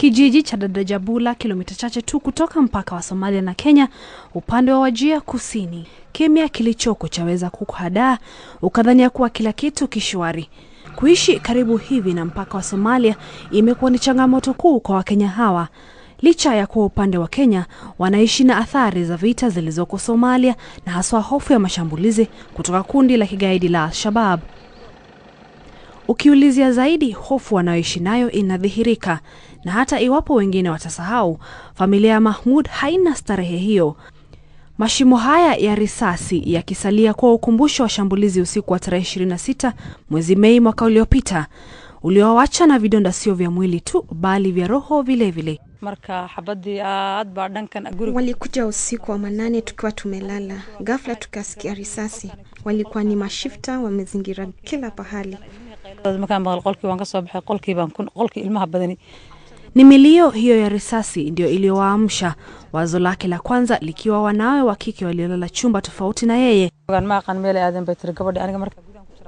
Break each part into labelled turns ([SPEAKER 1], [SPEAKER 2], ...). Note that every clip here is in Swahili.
[SPEAKER 1] Kijiji cha Dadajabula, kilomita chache tu kutoka mpaka wa Somalia na Kenya, upande wa Wajir Kusini. Kimya kilichoko chaweza kukuhadaa ukadhania kuwa kila kitu kishwari. Kuishi karibu hivi na mpaka wa Somalia imekuwa ni changamoto kuu kwa Wakenya hawa. Licha ya kuwa upande wa Kenya wanaishi na athari za vita zilizoko Somalia na haswa hofu ya mashambulizi kutoka kundi la kigaidi la Al-Shabaab. Ukiulizia zaidi, hofu wanayoishi nayo inadhihirika, na hata iwapo wengine watasahau, familia ya Mahmoud haina starehe hiyo. Mashimo haya ya risasi yakisalia kwa ukumbusho wa shambulizi usiku wa tarehe 26 mwezi Mei mwaka uliopita, ulioacha na vidonda sio vya mwili tu bali vya roho vile vile.
[SPEAKER 2] Walikuja usiku wa manane tukiwa tumelala. Ghafla tukasikia risasi. Walikuwa ni mashifta, wamezingira kila pahali.
[SPEAKER 1] Ni milio hiyo ya risasi ndio iliyowaamsha, wazo lake la kwanza likiwa wanawe wa kike waliolala chumba tofauti na yeye.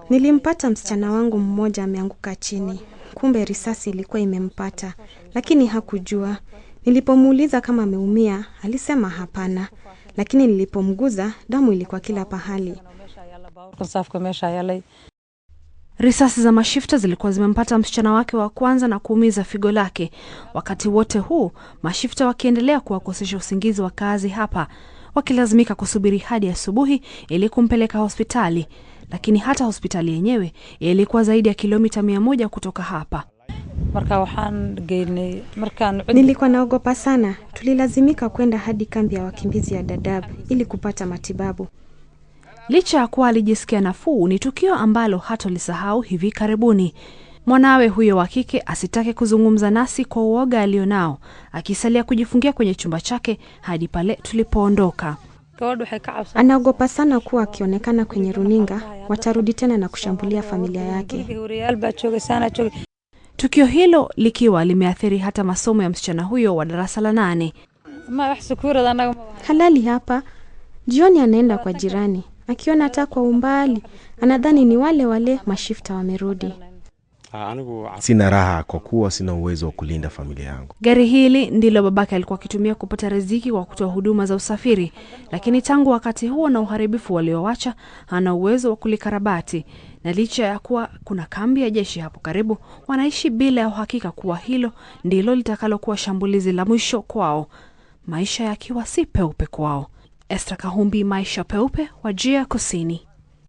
[SPEAKER 2] Nilimpata msichana wangu mmoja ameanguka chini. Kumbe risasi ilikuwa imempata, lakini hakujua. Nilipomuuliza kama ameumia, alisema hapana, lakini nilipomguza damu ilikuwa kila pahali.
[SPEAKER 1] Risasi za mashifta zilikuwa zimempata msichana wake wa kwanza na kuumiza figo lake. Wakati wote huu, mashifta wakiendelea kuwakosesha usingizi wa kazi hapa, wakilazimika kusubiri hadi asubuhi ili kumpeleka hospitali. Lakini hata hospitali yenyewe ilikuwa zaidi ya kilomita 100 kutoka hapa.
[SPEAKER 2] Nilikuwa naogopa sana. Tulilazimika kwenda hadi kambi ya wakimbizi ya Dadaab ili kupata matibabu.
[SPEAKER 1] Licha ya kuwa alijisikia nafuu, ni tukio ambalo hatolisahau hivi karibuni. Mwanawe huyo wa kike asitake kuzungumza nasi kwa uoga alionao, akisalia kujifungia kwenye chumba chake hadi pale tulipoondoka.
[SPEAKER 2] Anaogopa sana kuwa akionekana kwenye runinga watarudi tena na kushambulia familia yake.
[SPEAKER 1] Tukio hilo likiwa limeathiri hata masomo ya msichana huyo wa darasa la 8.
[SPEAKER 2] Halali hapa, jioni anaenda kwa jirani. Akiona hata kwa umbali, anadhani ni wale mashifta wamerudi.
[SPEAKER 3] Sina raha kwa kuwa sina uwezo wa kulinda familia yangu.
[SPEAKER 1] Gari hili ndilo babake alikuwa akitumia kupata riziki kwa kutoa huduma za usafiri, lakini tangu wakati huo na uharibifu walioacha, hana uwezo wa kulikarabati. Na licha ya kuwa kuna kambi ya jeshi hapo karibu, wanaishi bila ya uhakika kuwa hilo ndilo litakalokuwa shambulizi la mwisho kwao, maisha yakiwa si peupe kwao. Esther Kahumbi, Maisha Peupe, Wajir Kusini.